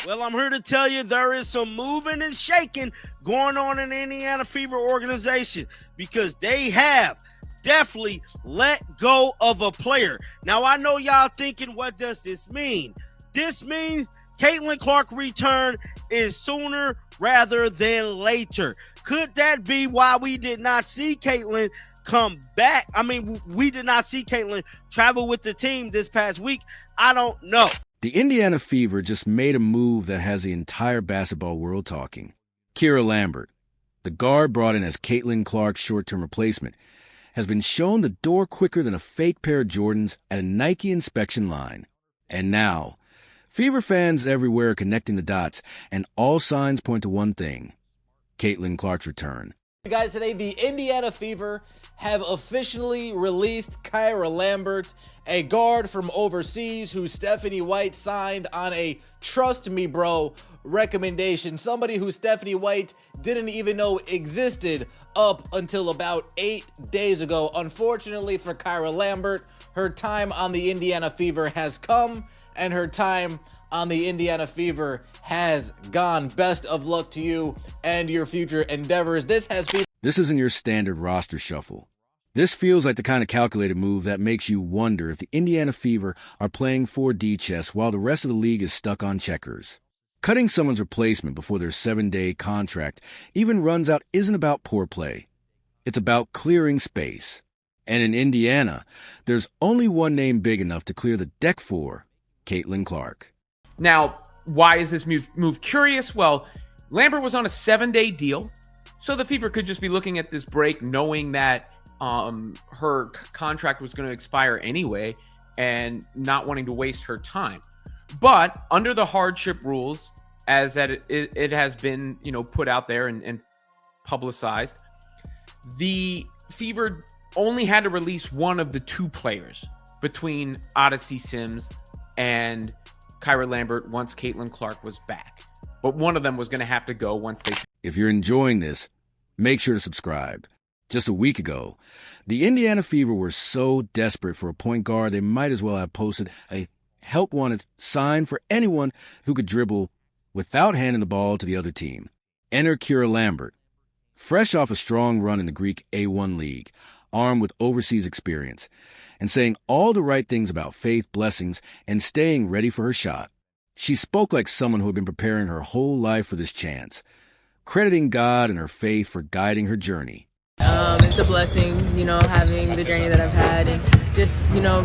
Well, I'm here to tell you there is some moving and shaking going on in the Indiana Fever organization because they have definitely let go of a player. Now, I know y'all thinking, what does this mean? This means Caitlin Clark return is sooner rather than later. Could that be why we did not see Caitlin come back? I mean, we did not see Caitlin travel with the team this past week. I don't know. The Indiana Fever just made a move that has the entire basketball world talking. Kira Lambert, the guard brought in as Caitlin Clark's short-term replacement, has been shown the door quicker than a fake pair of Jordans at a Nike inspection line. And now, Fever fans everywhere are connecting the dots, and all signs point to one thing: Caitlin Clark's return. Guys, today the Indiana Fever have officially released Kira Lambert, a guard from overseas who Stephanie White signed on a trust me bro recommendation. Somebody who Stephanie White didn't even know existed up until about 8 days ago. Unfortunately for Kira Lambert, her time on the Indiana Fever has come and her time on the Indiana Fever has gone. Best of luck to you and your future endeavors. This isn't your standard roster shuffle. This feels like the kind of calculated move that makes you wonder if the Indiana Fever are playing 4D chess while the rest of the league is stuck on checkers. Cutting someone's replacement before their 7-day contract even runs out isn't about poor play. It's about clearing space. And in Indiana, there's only one name big enough to clear the deck for: Caitlin Clark. Now, why is this move curious? Well, Lambert was on a 7-day deal, so the Fever could just be looking at this break knowing that her contract was going to expire anyway and not wanting to waste her time. But under the hardship rules, as that it has been, put out there and publicized, the Fever only had to release one of the two players between Odyssey Sims and Kira Lambert once Caitlin Clark was back. But one of them was going to have to go once they... If you're enjoying this, make sure to subscribe. Just a week ago, the Indiana Fever were so desperate for a point guard they might as well have posted a help wanted sign for anyone who could dribble without handing the ball to the other team. Enter Kira Lambert, fresh off a strong run in the Greek A1 League, armed with overseas experience, and saying all the right things about faith, blessings, and staying ready for her shot. She spoke like someone who had been preparing her whole life for this chance, crediting God and her faith for guiding her journey. It's a blessing, having the journey that I've had and just,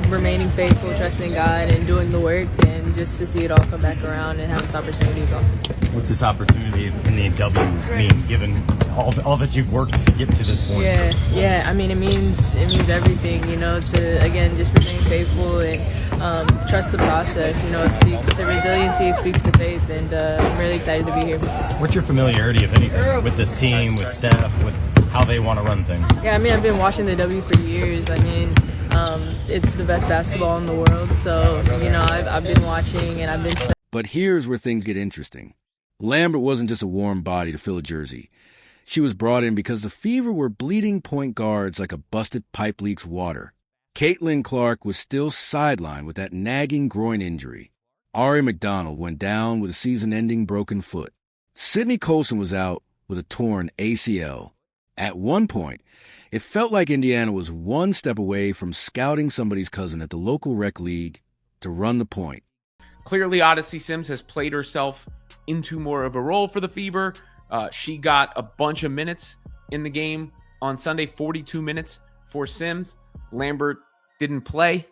remaining faithful, trusting God and doing the work, and just to see it all come back around and have this opportunity is awesome. What's this opportunity in the NW mean, given all that you've worked to get to this point? Yeah. I mean, it means everything, to, again, just remain faithful and trust the process. It speaks to resiliency, it speaks to faith, and I'm really excited to be here. What's your familiarity, if anything, with this team, with Steph, with how they want to run things? Yeah, I've been watching the W for years. It's the best basketball in the world, so, I've been watching and I've been... But here's where things get interesting. Lambert wasn't just a warm body to fill a jersey. She was brought in because the Fever were bleeding point guards like a busted pipe leaks water. Caitlin Clark was still sidelined with that nagging groin injury. Ari McDonald went down with a season-ending broken foot. Sydney Colson was out with a torn ACL. At one point, it felt like Indiana was one step away from scouting somebody's cousin at the local rec league to run the point. Clearly, Odyssey Sims has played herself into more of a role for the Fever. She got a bunch of minutes in the game on Sunday, 42 minutes for Sims. Lambert didn't play,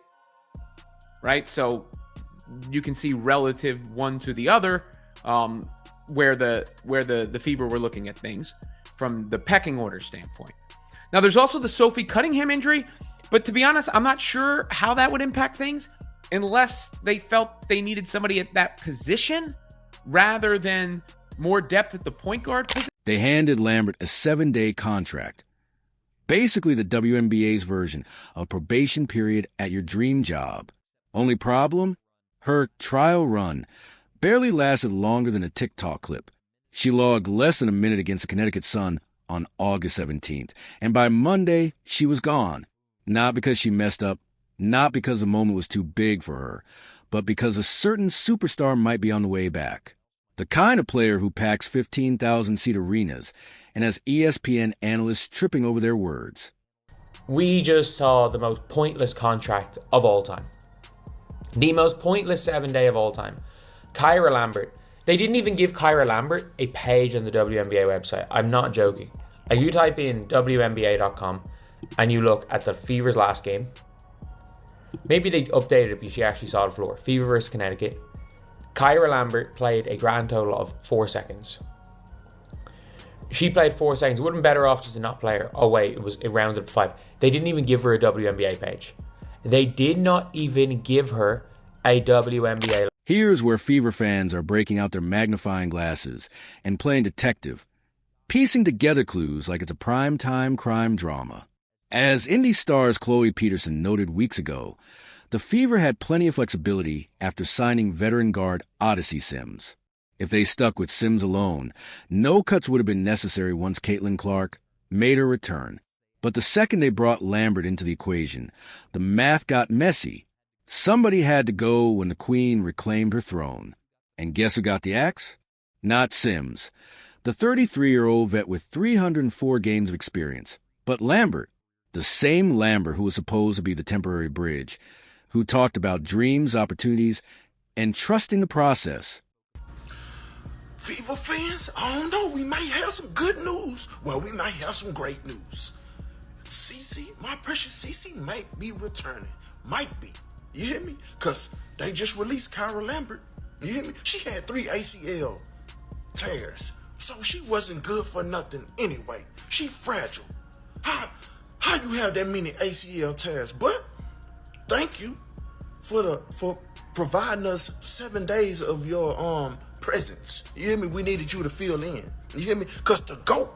right? So you can see relative one to the other where the Fever were looking at things from the pecking order standpoint. Now, there's also the Sophie Cunningham injury, but to be honest, I'm not sure how that would impact things unless they felt they needed somebody at that position rather than more depth at the point guard position. They handed Lambert a 7-day contract, basically the WNBA's version of a probation period at your dream job. Only problem? Her trial run barely lasted longer than a TikTok clip. She logged less than a minute against the Connecticut Sun on August 17th, and by Monday, she was gone. Not because she messed up, not because the moment was too big for her, but because a certain superstar might be on the way back. The kind of player who packs 15,000-seat arenas and has ESPN analysts tripping over their words. We just saw the most pointless contract of all time. The most pointless 7-day of all time. Kyra Lambert. They didn't even give Kyra Lambert a page on the WNBA website. I'm not joking. If you type in WNBA.com and you look at the Fever's last game, maybe they updated it because she actually saw the floor. Fever versus Connecticut. Kyra Lambert played a grand total of 4 seconds. She played 4 seconds. It would have been better off just to not play her. Oh wait, it rounded up to 5. They didn't even give her a WNBA page. They did not even give her a WNBA. Here's where Fever fans are breaking out their magnifying glasses and playing detective, piecing together clues like it's a prime-time crime drama. As Indy Star's Chloe Peterson noted weeks ago, the Fever had plenty of flexibility after signing veteran guard Odyssey Sims. If they stuck with Sims alone, no cuts would have been necessary once Caitlin Clark made her return. But the second they brought Lambert into the equation, the math got messy. Somebody had to go when the Queen reclaimed her throne. And guess who got the axe? Not Sims, the 33-year-old vet with 304 games of experience, but Lambert, the same Lambert who was supposed to be the temporary bridge, who talked about dreams, opportunities, and trusting the process. Fever fans, I don't know, we might have some good news. Well, we might have some great news. Cece, my precious Cece, might be returning. Might be. You hear me? Because they just released Kyra Lambert. You hear me? She had 3 ACL tears. So she wasn't good for nothing anyway. She fragile. How you have that many ACL tears? But thank you for providing us 7 days of your presence. You hear me? We needed you to fill in. You hear me? Because the GOAT,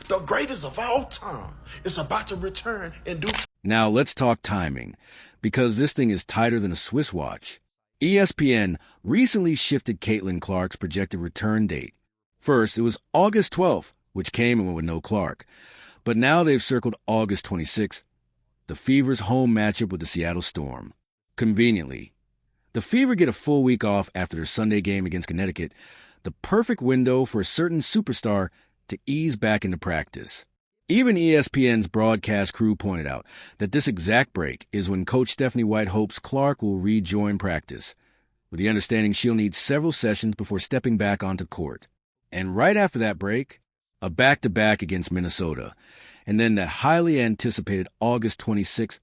the greatest of all time, is about to return in due time. Now let's talk timing, because this thing is tighter than a Swiss watch. ESPN recently shifted Caitlin Clark's projected return date. First, it was August 12th, which came and went with no Clark. But now they've circled August 26th, the Fever's home matchup with the Seattle Storm. Conveniently, the Fever get a full week off after their Sunday game against Connecticut, the perfect window for a certain superstar to ease back into practice. Even ESPN's broadcast crew pointed out that this exact break is when Coach Stephanie White hopes Clark will rejoin practice, with the understanding she'll need several sessions before stepping back onto court. And right after that break, a back-to-back against Minnesota, and then the highly anticipated August 26th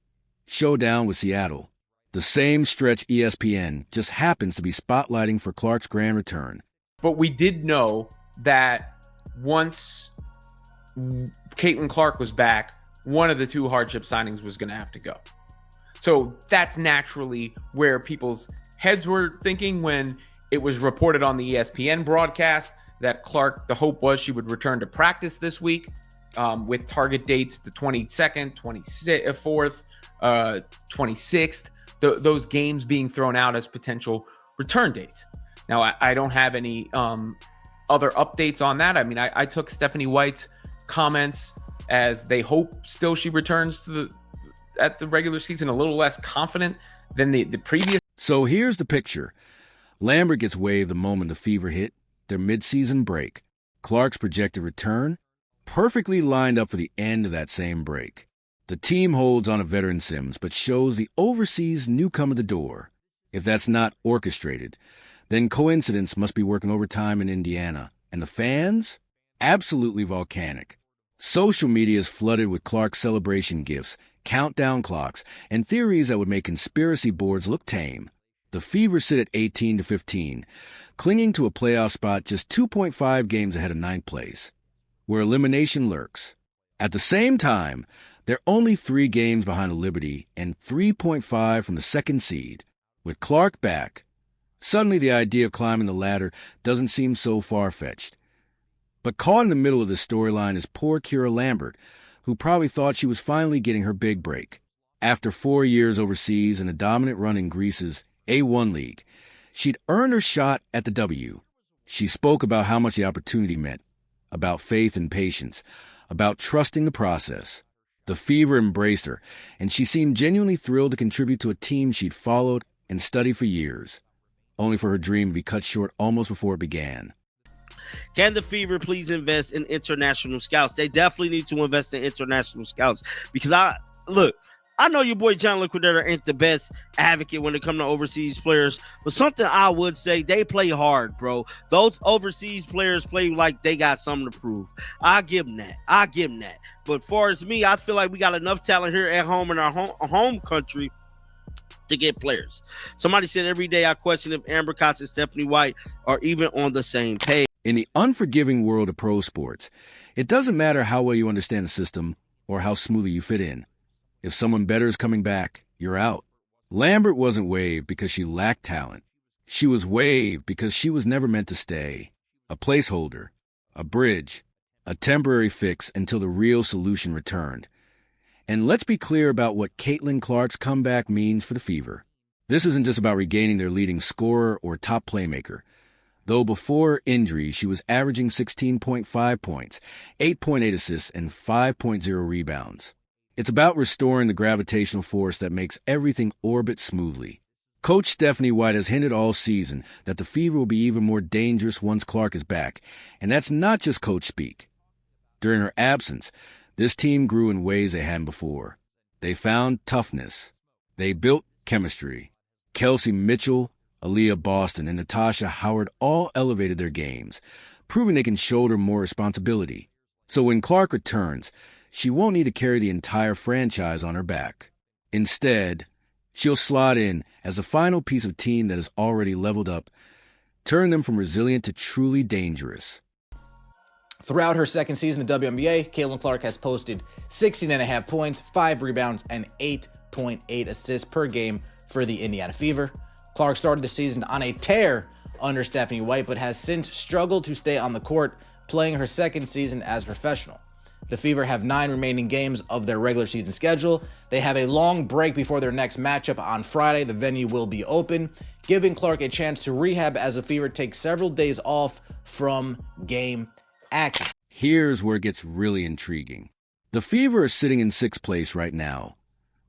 showdown with Seattle. The same stretch ESPN just happens to be spotlighting for Clark's grand return. But we did know that once Caitlin Clark was back, one of the 2 hardship signings was going to have to go. So that's naturally where people's heads were thinking when it was reported on the ESPN broadcast that Clark, the hope was she would return to practice this week with target dates the 22nd, 24th, 26th, those games being thrown out as potential return dates. Now, I don't have any other updates on that. I mean, I took Stephanie White's comments as they hope still she returns to at the regular season a little less confident than the previous. So here's the picture. Lambert gets waived the moment the Fever hit their midseason break. Clark's projected return perfectly lined up for the end of that same break. The team holds on a veteran Sims, but shows the overseas newcomer the door. If that's not orchestrated, then coincidence must be working overtime in Indiana. And the fans? Absolutely volcanic. Social media is flooded with Clark's celebration gifts, countdown clocks, and theories that would make conspiracy boards look tame. The Fever sit at 18-15, clinging to a playoff spot just 2.5 games ahead of ninth place, where elimination lurks. At the same time, they're only 3 games behind the Liberty and 3.5 from the second seed. With Clark back, suddenly the idea of climbing the ladder doesn't seem so far-fetched. But caught in the middle of this storyline is poor Kyra Lambert, who probably thought she was finally getting her big break. After 4 years overseas and a dominant run in Greece's A1 League, she'd earned her shot at the W. She spoke about how much the opportunity meant, about faith and patience, about trusting the process. The Fever embraced her, and she seemed genuinely thrilled to contribute to a team she'd followed and studied for years. only for her dream to be cut short almost before it began. Can the Fever please invest in international scouts? They definitely need to invest in international scouts because I know your boy John Liquidator ain't the best advocate when it comes to overseas players, but something I would say, they play hard, bro. Those overseas players play like they got something to prove. I give them that. But far as me, I feel like we got enough talent here at home in our home country to get players. Somebody said every day I question if Amber Cox and Stephanie White are even on the same page. In the unforgiving world of pro sports, it doesn't matter how well you understand the system or how smoothly you fit in. If someone better is coming back, you're out. Lambert wasn't waived because she lacked talent. She was waived because she was never meant to stay. A placeholder, a bridge, a temporary fix until the real solution returned. And let's be clear about what Caitlin Clark's comeback means for the Fever. This isn't just about regaining their leading scorer or top playmaker. Though before injury, she was averaging 16.5 points, 8.8 assists, and 5.0 rebounds. It's about restoring the gravitational force that makes everything orbit smoothly. Coach Stephanie White has hinted all season that the Fever will be even more dangerous once Clark is back, and that's not just coach speak. During her absence, this team grew in ways they hadn't before. They found toughness. They built chemistry. Kelsey Mitchell, Aaliyah Boston, and Natasha Howard all elevated their games, proving they can shoulder more responsibility. So when Clark returns, she won't need to carry the entire franchise on her back. Instead, she'll slot in as a final piece of team that has already leveled up, turn them from resilient to truly dangerous. Throughout her second season in the WNBA, Caitlin Clark has posted 16.5 points, 5 rebounds, and 8.8 assists per game for the Indiana Fever. Clark started the season on a tear under Stephanie White, but has since struggled to stay on the court, playing her second season as a professional. The Fever have 9 remaining games of their regular season schedule. They have a long break before their next matchup on Friday. The venue will be open, giving Clark a chance to rehab as the Fever take several days off from game action. Here's where it gets really intriguing. The Fever are sitting in 6th place right now.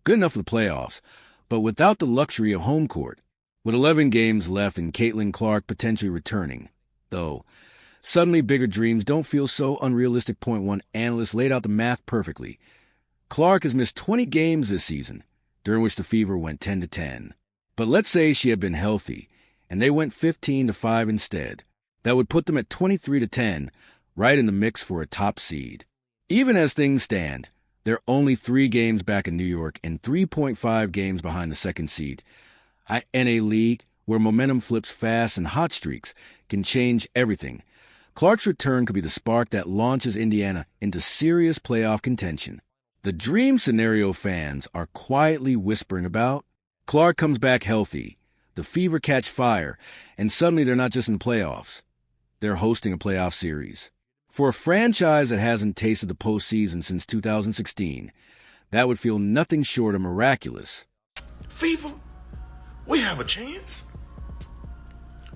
Good enough for the playoffs, but without the luxury of home court. With 11 games left and Caitlin Clark potentially returning. Though, suddenly bigger dreams don't feel so unrealistic. Point one analysts laid out the math perfectly. Clark has missed 20 games this season, during which the Fever went 10-10. But let's say she had been healthy, and they went 15-5 instead. That would put them at 23-10, right in the mix for a top seed. Even as things stand, they're only 3 games back in New York and 3.5 games behind the second seed. In a league where momentum flips fast and hot streaks can change everything, Clark's return could be the spark that launches Indiana into serious playoff contention. The dream scenario fans are quietly whispering about. Clark comes back healthy, the Fever catch fire, and suddenly they're not just in playoffs. They're hosting a playoff series. For a franchise that hasn't tasted the postseason since 2016, that would feel nothing short of miraculous. Fever, we have a chance.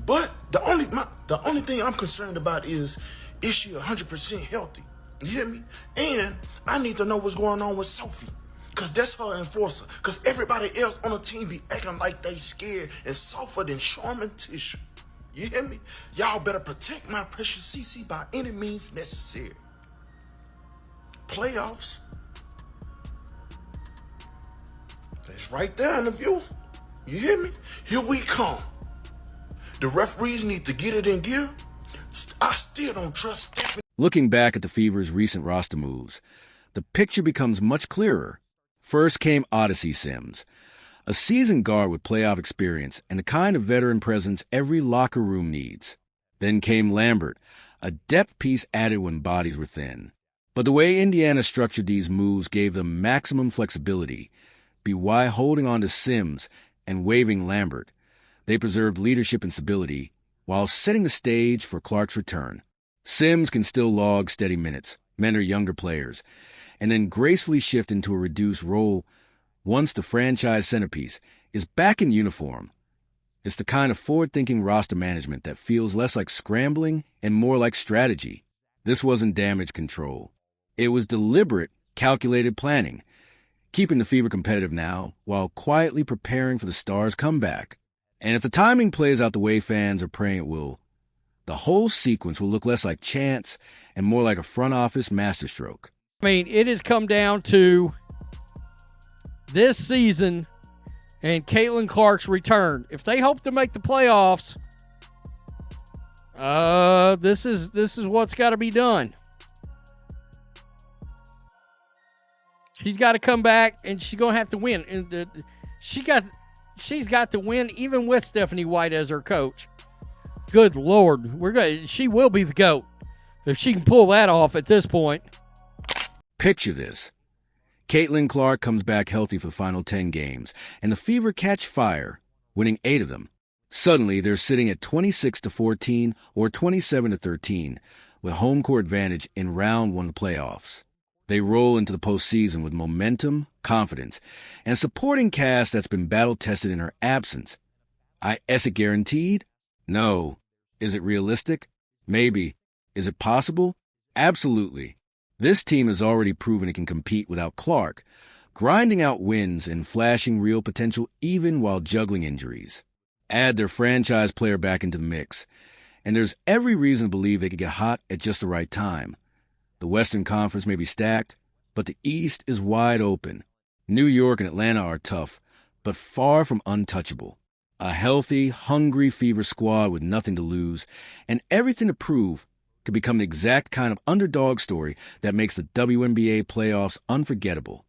But the only thing I'm concerned about is she 100% healthy? You hear me? And I need to know what's going on with Sophie, because that's her enforcer. Because everybody else on the team be acting like they scared and softer than Charmin tissue. You hear me? Y'all better protect my precious CC by any means necessary. Playoffs. That's right there in the view. You hear me? Here we come. The referees need to get it in gear. I still don't trust Stephanie. Looking back at the Fever's recent roster moves, the picture becomes much clearer. First came Odyssey Sims, a seasoned guard with playoff experience and the kind of veteran presence every locker room needs. Then came Lambert, a depth piece added when bodies were thin. But the way Indiana structured these moves gave them maximum flexibility, be why holding on to Sims and waiving Lambert, they preserved leadership and stability while setting the stage for Clark's return. Sims can still log steady minutes, mentor younger players, and then gracefully shift into a reduced role once the franchise centerpiece is back in uniform. It's the kind of forward-thinking roster management that feels less like scrambling and more like strategy. This wasn't damage control. It was deliberate, calculated planning, keeping the Fever competitive now while quietly preparing for the Stars' comeback. And if the timing plays out the way fans are praying it will, the whole sequence will look less like chance and more like a front office masterstroke. I mean, it has come down to this season and Caitlin Clark's return. If they hope to make the playoffs, this is what's got to be done. She's got to come back, and she's going to have to win. And she's got to win even with Stephanie White as her coach. Good Lord, she will be the GOAT if she can pull that off at this point. Picture this. Caitlin Clark comes back healthy for the final 10 games, and the Fever catch fire, winning 8 of them. Suddenly, they're sitting at 26-14 or 27-13 with home court advantage in round 1 of the playoffs. They roll into the postseason with momentum, confidence, and a supporting cast that's been battle-tested in her absence. Is it guaranteed? No. Is it realistic? Maybe. Is it possible? Absolutely. This team has already proven it can compete without Clark, grinding out wins and flashing real potential even while juggling injuries. Add their franchise player back into the mix, and there's every reason to believe they could get hot at just the right time. The Western Conference may be stacked, but the East is wide open. New York and Atlanta are tough, but far from untouchable. A healthy, hungry Fever squad with nothing to lose and everything to prove could become the exact kind of underdog story that makes the WNBA playoffs unforgettable.